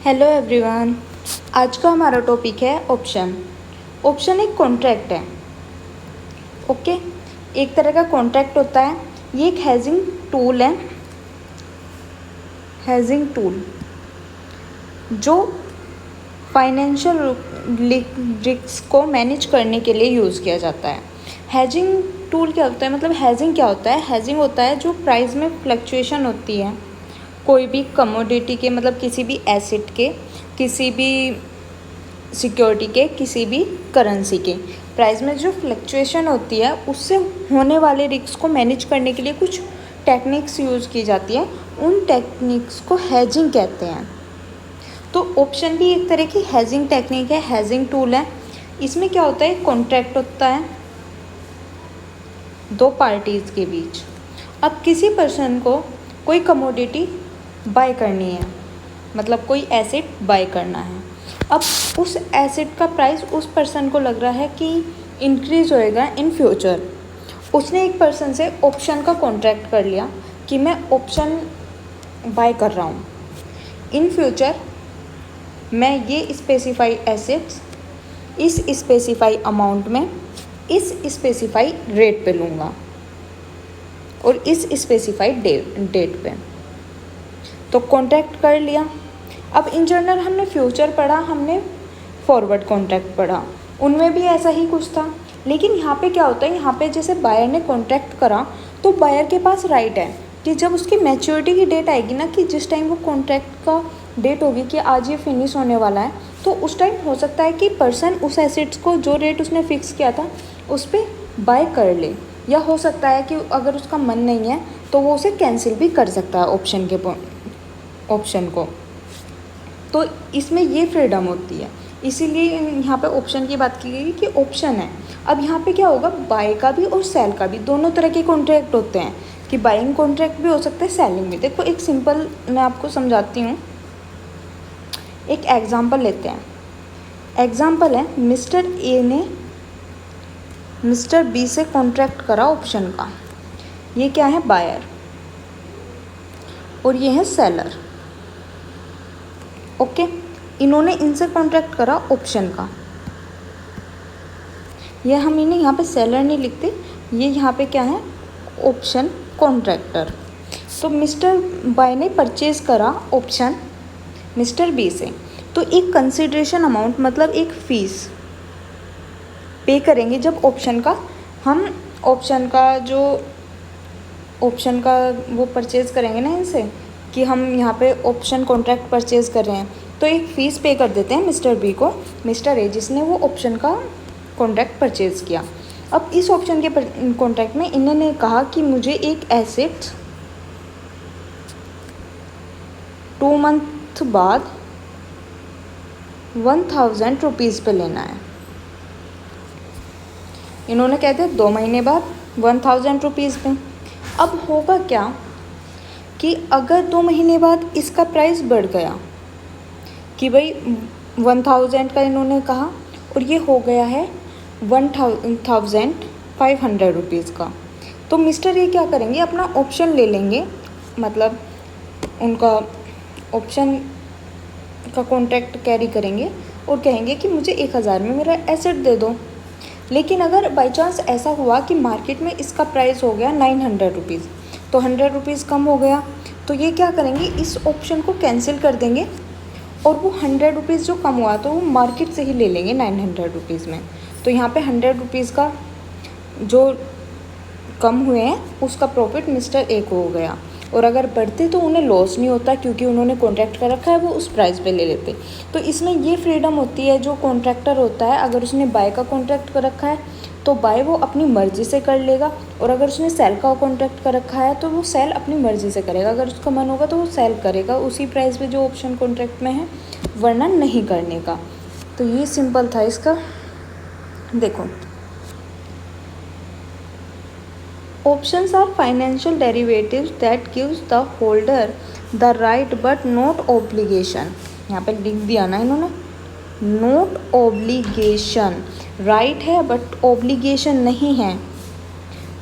Hello everyone. आज का हमारा टॉपिक है ऑप्शन। ऑप्शन एक कॉन्ट्रैक्ट है। ओके, एक तरह का कॉन्ट्रैक्ट होता है। ये एक हेजिंग टूल है। हेजिंग टूल जो फाइनेंशियल रिस्क को मैनेज करने के लिए यूज़ किया जाता है। हेजिंग टूल क्या होता है, मतलब हेजिंग क्या होता है? हेजिंग होता है जो प्राइस में फ्लक्चुएशन होती है कोई भी कमोडिटी के, मतलब किसी भी एसेट के, किसी भी सिक्योरिटी के, किसी भी करेंसी के प्राइस में जो फ्लक्चुएशन होती है उससे होने वाले रिस्क को मैनेज करने के लिए कुछ टेक्निक्स यूज़ की जाती है। उन टेक्निक्स को हेजिंग कहते हैं। तो ऑप्शन भी एक तरह की हेजिंग टेक्निक है, हेजिंग टूल है। इसमें क्या होता है, कॉन्ट्रैक्ट होता है दो पार्टीज़ के बीच। अब किसी पर्सन को कोई कमोडिटी बाय करनी है, मतलब कोई एसेट बाय करना है। अब उस एसेट का प्राइस उस पर्सन को लग रहा है कि इंक्रीज़ होएगा इन फ्यूचर। उसने एक पर्सन से ऑप्शन का कॉन्ट्रैक्ट कर लिया कि मैं ऑप्शन बाय कर रहा हूँ, इन फ्यूचर मैं ये स्पेसिफाई एसेट्स इस स्पेसिफाई अमाउंट में इस स्पेसिफाई रेट पे लूँगा और इस स्पेसिफाई डेट पे। तो कॉन्ट्रैक्ट कर लिया। अब इन जनरल हमने फ्यूचर पढ़ा, हमने फॉरवर्ड कॉन्ट्रैक्ट पढ़ा, उनमें भी ऐसा ही कुछ था। लेकिन यहाँ पे क्या होता है, यहाँ पे जैसे बायर ने कॉन्ट्रैक्ट करा तो बायर के पास राइट है कि जब उसकी मैच्योरिटी की डेट आएगी ना, कि जिस टाइम वो कॉन्ट्रैक्ट का डेट होगी कि आज ये फिनिश होने वाला है, तो उस टाइम हो सकता है कि पर्सन उस एसेट्स को जो रेट उसने फिक्स किया था उस पर बाय कर ले, या हो सकता है कि अगर उसका मन नहीं है तो वो उसे कैंसिल भी कर सकता है ऑप्शन को। तो इसमें ये फ्रीडम होती है, इसीलिए यहाँ पे ऑप्शन की बात की गई कि ऑप्शन है। अब यहाँ पे क्या होगा, बाय का भी और सेल का भी, दोनों तरह के कॉन्ट्रैक्ट होते हैं कि बाइंग कॉन्ट्रैक्ट भी हो सकता है, सेलिंग भी। देखो एक सिंपल मैं आपको समझाती हूँ, एक एग्जांपल लेते हैं। एग्जांपल है, मिस्टर ए ने मिस्टर बी से कॉन्ट्रैक्ट करा ऑप्शन का। ये क्या है, बायर, और ये है सेलर। ओके, इन्होंने इनसे कॉन्ट्रैक्ट करा ऑप्शन का। ये हम इन्हें यहाँ पे सेलर नहीं लिखते, ये यहाँ पे क्या है, ऑप्शन कॉन्ट्रैक्टर। तो मिस्टर बाय ने परचेज़ करा ऑप्शन मिस्टर बी से, तो एक कंसिडरेशन अमाउंट, मतलब एक फ़ीस पे करेंगे जब ऑप्शन का वो परचेज़ करेंगे ना इनसे, कि हम यहाँ पे ऑप्शन कॉन्ट्रैक्ट परचेज़ कर रहे हैं, तो एक फ़ीस पे कर देते हैं मिस्टर बी को, मिस्टर ए जिसने वो ऑप्शन का कॉन्ट्रैक्ट परचेज़ किया। अब इस ऑप्शन के कॉन्ट्रैक्ट में इन्होंने कहा कि मुझे एक एसेट 2 मंथ बाद 1000 रुपीज़ पे लेना है। इन्होंने कहते हैं 2 महीने बाद 1000 रुपीज़ पे। अब होगा क्या कि अगर 2 महीने बाद इसका प्राइस बढ़ गया कि भाई 1000 का इन्होंने कहा और ये हो गया है 1500 रुपीज़ का, तो मिस्टर ये क्या करेंगे, अपना ऑप्शन ले लेंगे, मतलब उनका ऑप्शन का कॉन्ट्रैक्ट कैरी करेंगे और कहेंगे कि मुझे 1000 में मेरा एसेट दे दो। लेकिन अगर बाई चांस ऐसा हुआ कि मार्केट में इसका प्राइस हो गया 900 रुपीज़, तो 100 रुपीज़ कम हो गया, तो ये क्या करेंगे, इस ऑप्शन को कैंसिल कर देंगे और वो 100 रुपीज़ जो कम हुआ तो वो मार्केट से ही ले लेंगे 900 रुपीज़ में। तो यहाँ पे 100 रुपीज़ का जो कम हुए हैं उसका प्रॉफिट मिस्टर ए को हो गया, और अगर बढ़ते तो उन्हें लॉस नहीं होता क्योंकि उन्होंने कॉन्ट्रैक्ट कर रखा है, वो उस प्राइस पे ले लेते। तो इसमें ये फ्रीडम होती है, जो कॉन्ट्रैक्टर होता है अगर उसने बाय का कॉन्ट्रैक्ट कर रखा है तो बाय वो अपनी मर्ज़ी से कर लेगा, और अगर उसने सेल का कॉन्ट्रैक्ट कर रखा है तो वो सेल अपनी मर्ज़ी से करेगा। अगर उसका मन होगा तो वो सेल करेगा उसी प्राइस पे जो ऑप्शन कॉन्ट्रैक्ट में है, वरना नहीं करने का। तो ये सिंपल था इसका। देखो, options are financial derivatives that gives the holder the right but not obligation। यहाँ पे लिख दिया ना इन्होंने, नॉट ऑब्लिगेशन, राइट है बट ऑब्लिगेशन नहीं है।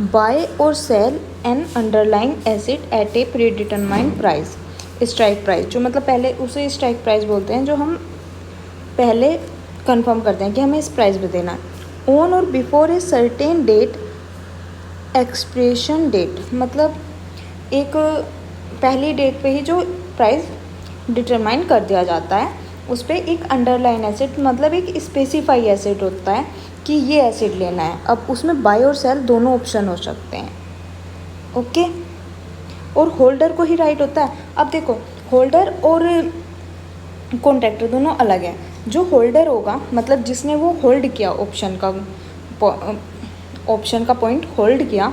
Buy or sell an underlying asset at a predetermined price strike price, जो मतलब पहले उसे स्ट्राइक प्राइस बोलते हैं, जो हम पहले कंफर्म करते हैं कि हमें इस प्राइस पे देना है। On or before a certain date expression date, मतलब एक पहली डेट पे ही जो प्राइस डिटरमाइन कर दिया जाता है, उस पर एक अंडरलाइन एसेट मतलब एक स्पेसिफाई एसेट होता है कि ये एसेट लेना है। अब उसमें बाय और सेल दोनों ऑप्शन हो सकते हैं, ओके। और होल्डर को ही राइट होता है। अब देखो, होल्डर और कॉन्ट्रैक्टर दोनों अलग हैं। जो होल्डर होगा मतलब जिसने वो होल्ड किया ऑप्शन का पॉइंट होल्ड किया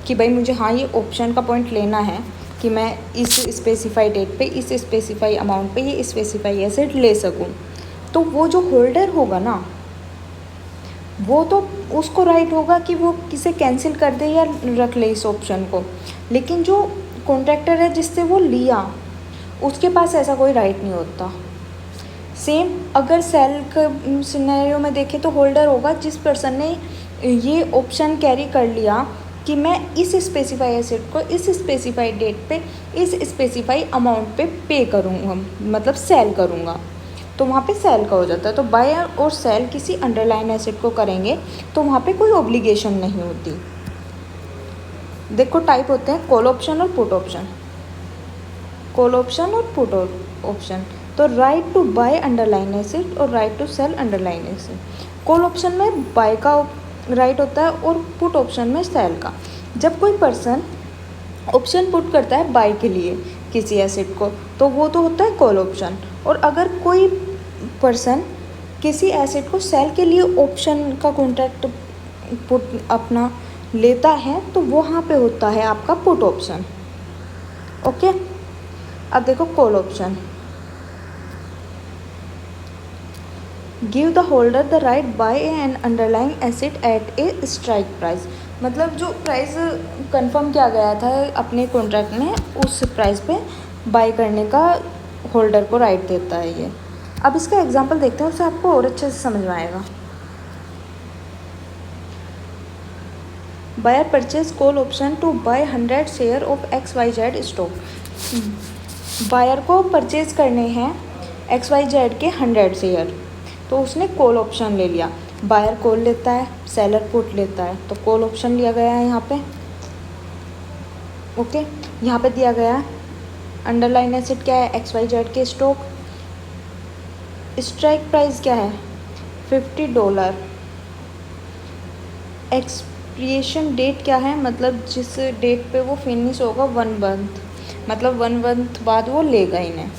कि भाई मुझे हाँ ये ऑप्शन का पॉइंट लेना है कि मैं इस स्पेसिफाई डेट पे इस स्पेसिफाई अमाउंट पे ये स्पेसिफाई एसेट ले सकूं, तो वो जो होल्डर होगा ना, वो तो उसको राइट होगा कि वो किसे कैंसिल कर दे या रख ले इस ऑप्शन को। लेकिन जो कॉन्ट्रैक्टर है जिससे वो लिया, उसके पास ऐसा कोई राइट नहीं होता। सेम अगर सेल के सिनेरियो में देखें तो होल्डर होगा जिस पर्सन ने ये ऑप्शन कैरी कर लिया कि मैं इस स्पेसिफाई एसेट को इस स्पेसिफाई डेट पे इस स्पेसिफाई अमाउंट पे करूँगा, मतलब सेल करूँगा, तो वहाँ पे सेल का हो जाता है। तो बाय और सेल किसी अंडरलाइन एसेट को करेंगे तो वहाँ पे कोई ऑब्लिगेशन नहीं होती। देखो टाइप होते हैं कॉल ऑप्शन और पुट ऑप्शन, कॉल ऑप्शन और पुट ऑप्शन। तो right to buy underline asset और right to sell underline asset. Call option में बाय का राइट होता है और पुट ऑप्शन में सेल का। जब कोई पर्सन ऑप्शन पुट करता है बाय के लिए किसी एसेट को, तो वो तो होता है कॉल ऑप्शन। और अगर कोई पर्सन किसी एसेट को सेल के लिए ऑप्शन का कॉन्ट्रैक्ट पुट अपना लेता है, तो वो वहाँ पे होता है आपका पुट ऑप्शन, ओके। अब देखो call option, give the holder the right buy an underlying asset at a strike price, मतलब जो प्राइस कंफर्म किया गया था अपने कॉन्ट्रैक्ट में, उस प्राइस पे बाय करने का होल्डर को राइट देता है ये। अब इसका एग्जांपल देखते हैं, उससे आपको और अच्छे से समझ में आएगा। Buyer purchase call option to buy 100 share of XYZ stock. Buyer को परचेज करने हैं XYZ के 100 शेयर, तो उसने कॉल ऑप्शन ले लिया। बायर कॉल लेता है, सेलर पुट लेता है, तो कॉल ऑप्शन लिया गया है यहाँ पे, ओके। यहाँ पे दिया गया है अंडरलाइन एसेट क्या है, XYZ के स्टॉक। स्ट्राइक प्राइस क्या है, $50। एक्सप्रिएशन डेट क्या है, मतलब जिस डेट पे वो फिनिश होगा 1 मंथ, मतलब 1 मंथ बाद वो लेगा इन्हें।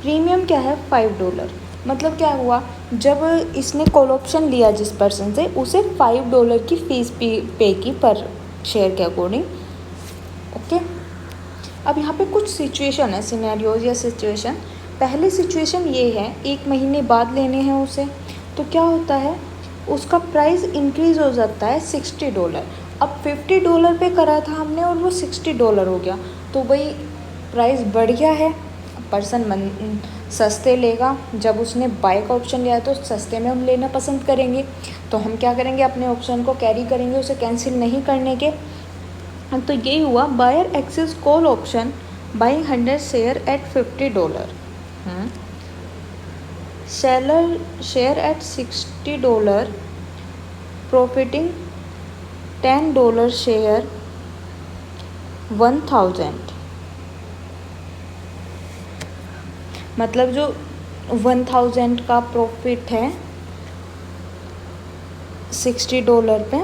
प्रीमियम क्या है, $5। मतलब क्या हुआ, जब इसने कॉल ऑप्शन लिया जिस पर्सन से, उसे $5 की फीस पे की पर शेयर के अकॉर्डिंग, ओके। अब यहाँ पे कुछ सिचुएशन है, सिनेरियोज या सिचुएशन। पहली सिचुएशन ये है 1 महीने बाद लेने हैं उसे, तो क्या होता है, उसका प्राइस इंक्रीज़ हो जाता है $60। अब $50 पे करा था हमने और वो $60 हो गया, तो भाई प्राइस बढ़ गया है, पर्सन सस्ते लेगा। जब उसने बाय का ऑप्शन लिया है तो सस्ते में हम लेना पसंद करेंगे, तो हम क्या करेंगे, अपने ऑप्शन को कैरी करेंगे उसे कैंसिल नहीं करने के। तो यही हुआ, buyer exercises call option buying 100 share at $50, seller share at $60, profiting $10 share 1000। मतलब जो 1000 का प्रॉफिट है $60 पे,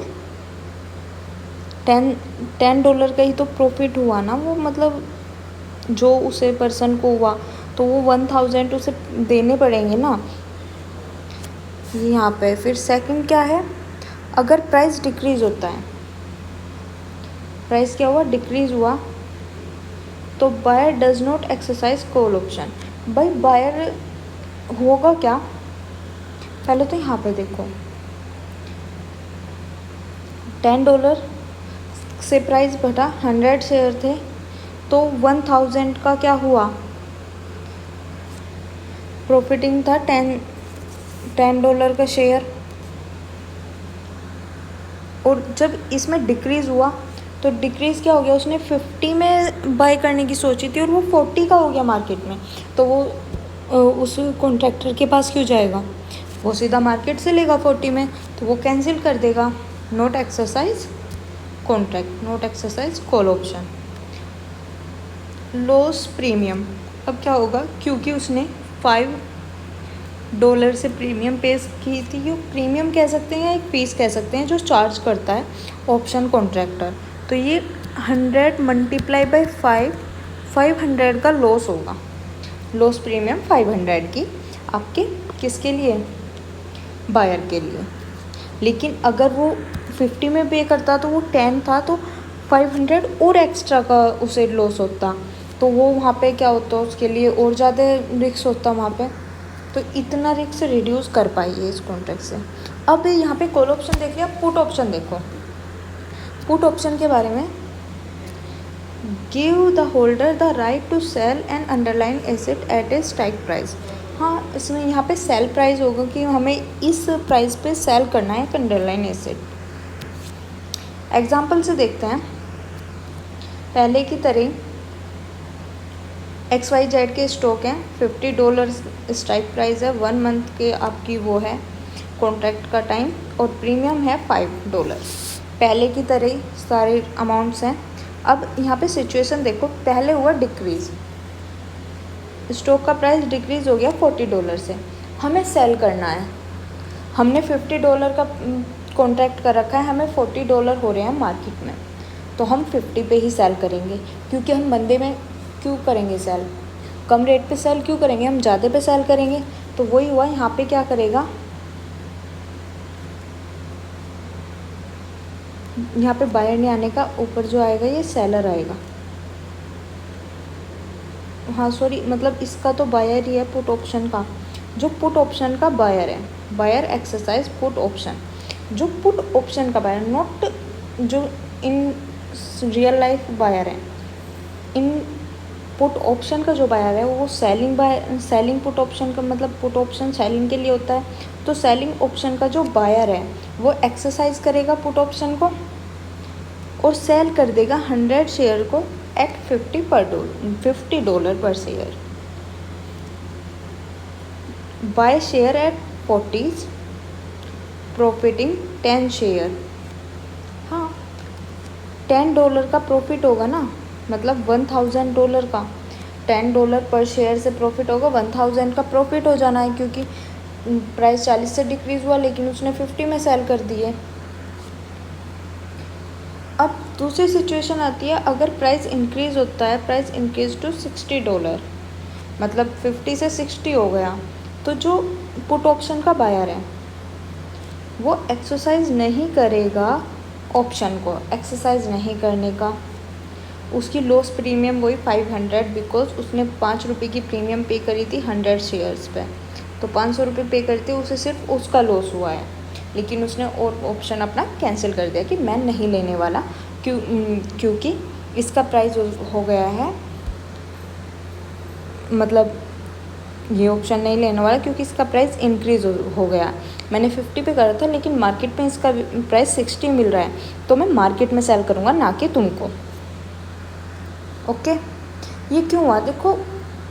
$10 का ही तो प्रॉफिट हुआ ना वो, मतलब जो उसे पर्सन को हुआ, तो वो 1000 उसे देने पड़ेंगे ना यहाँ पे। फिर सेकंड क्या है, अगर प्राइस डिक्रीज़ होता है, प्राइस क्या हुआ, डिक्रीज़ हुआ, तो buyer does not exercise call option. भाई बायर होगा क्या, पहले तो यहाँ पे देखो, $10 से प्राइस बढ़ा, 100 शेयर थे, तो 1000 का क्या हुआ, प्रॉफिटिंग था $10 का शेयर। और जब इसमें डिक्रीज़ हुआ तो डिक्रीज़ क्या हो गया, उसने 50 में बाय करने की सोची थी और वो 40 का हो गया मार्केट में, तो वो उस कॉन्ट्रैक्टर के पास क्यों जाएगा, वो सीधा मार्केट से लेगा 40 में, तो वो कैंसिल कर देगा। Note exercise contract, note exercise call option. Loss premium, अब क्या होगा, क्योंकि उसने $5 से प्रीमियम पे की थी, ये प्रीमियम कह सकते हैं या एक फीस कह सकते हैं जो चार्ज करता है ऑप्शन कॉन्ट्रैक्टर, तो ये 100 मल्टीप्लाई बाई 500 का लॉस होगा। लॉस प्रीमियम 500 की आपके किसके लिए, बायर के लिए। लेकिन अगर वो 50 में पे करता तो वो 10 था, तो 500 और एक्स्ट्रा का उसे लॉस होता, तो वो वहाँ पे क्या होता, उसके लिए और ज़्यादा रिस्क होता वहाँ पे, तो इतना रिस्क रिड्यूस कर पाइए इस कॉन्ट्रैक्ट से। अब यहाँ पे कॉल ऑप्शन देख लिया, पुट ऑप्शन देखो। पुट ऑप्शन के बारे में, give the holder the right to sell an underlying asset at a strike price. हाँ, इसमें यहाँ पे सेल प्राइस होगा कि हमें इस प्राइस पे सेल करना है एक अंडरलाइन एसेट। एग्जाम्पल से देखते हैं। पहले की तरह XYZ के स्टॉक हैं, $50 स्ट्राइक प्राइस है, 1 मंथ के आपकी वो है कॉन्ट्रैक्ट का टाइम, और प्रीमियम है $5। पहले की तरह सारे अमाउंट्स हैं। अब यहाँ पे सिचुएशन देखो, पहले हुआ डिक्रीज़, स्टॉक का प्राइस डिक्रीज़ हो गया $40 से, हमें सेल करना है, हमने $50 का कॉन्ट्रैक्ट कर रखा है, हमें $40 हो रहे हैं मार्केट में, तो हम 50 पे ही सेल करेंगे, क्योंकि हम मंदे में क्यों करेंगे सेल, कम रेट पे सेल क्यों करेंगे, हम ज़्यादा पे सेल करेंगे। तो वही हुआ, यहाँ पे क्या करेगा, यहाँ पे बायर नहीं आने का, ऊपर जो आएगा ये सेलर आएगा। हाँ सॉरी, मतलब इसका तो बायर ही है पुट ऑप्शन का, जो पुट ऑप्शन का बायर है, बायर एक्सरसाइज पुट ऑप्शन, जो पुट ऑप्शन का बायर, नॉट जो इन रियल लाइफ बायर है, इन पुट ऑप्शन का जो बायर है वो सेलिंग पुट ऑप्शन का मतलब पुट ऑप्शन सेलिंग के लिए होता है, तो सेलिंग ऑप्शन का जो बायर है वो एक्सरसाइज करेगा पुट ऑप्शन को और सेल कर देगा 100 शेयर को एट $50 पर share, buy share at 40, profiting 10 share. हाँ, $10 का प्रॉफिट होगा ना, मतलब $1000 का, $10 पर शेयर से प्रॉफिट होगा, 1000 का प्रॉफिट हो जाना है, क्योंकि प्राइस 40 से डिक्रीज़ हुआ लेकिन उसने 50 में सेल कर दिए। अब दूसरी सिचुएशन आती है, अगर प्राइस इंक्रीज़ होता है, प्राइस इंक्रीज टू $60, मतलब 50 से 60 हो गया, तो जो पुट ऑप्शन का बायर है वो एक्सरसाइज नहीं करेगा ऑप्शन को, एक्सरसाइज नहीं करने का, उसकी लॉस प्रीमियम वही 500, बिकॉज उसने ₹5 की प्रीमियम पे करी थी 100 शेयर्स पे, तो ₹500 पे करते उसे सिर्फ उसका लॉस हुआ है, लेकिन उसने और ऑप्शन अपना कैंसिल कर दिया कि मैं नहीं लेने वाला, क्योंकि इसका प्राइस हो गया है, मतलब ये ऑप्शन नहीं लेने वाला क्योंकि इसका प्राइस इंक्रीज़ हो गया। मैंने 50 पे करा था लेकिन मार्केट में इसका प्राइस 60 मिल रहा है, तो मैं मार्केट में सेल करूँगा, ना कि तुमको। ओके, ये क्यों हुआ, देखो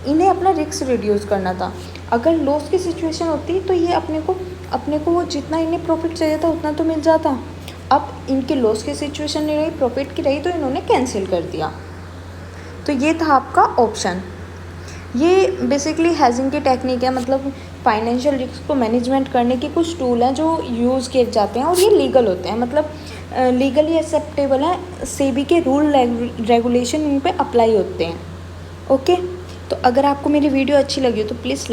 इन्हें अपना रिस्क रिड्यूस करना था। अगर लॉस की सिचुएशन होती तो ये अपने को वो जितना इन्हें प्रॉफिट चाहिए था उतना तो मिल जाता। अब इनकी लॉस की सिचुएशन नहीं रही, प्रॉफिट की रही, तो इन्होंने कैंसिल कर दिया। तो ये था आपका ऑप्शन। ये बेसिकली हेजिंग की टेक्निक है, मतलब फाइनेंशियल रिस्क को मैनेजमेंट करने के कुछ टूल हैं जो यूज़ किए जाते हैं और ये लीगल होते हैं, मतलब लीगली एक्सेप्टेबल है, सेबी के रूल रेगुलेशन इन पे अप्लाई होते हैं। ओके, तो अगर आपको मेरी वीडियो अच्छी लगी हो तो प्लीज़ लाइक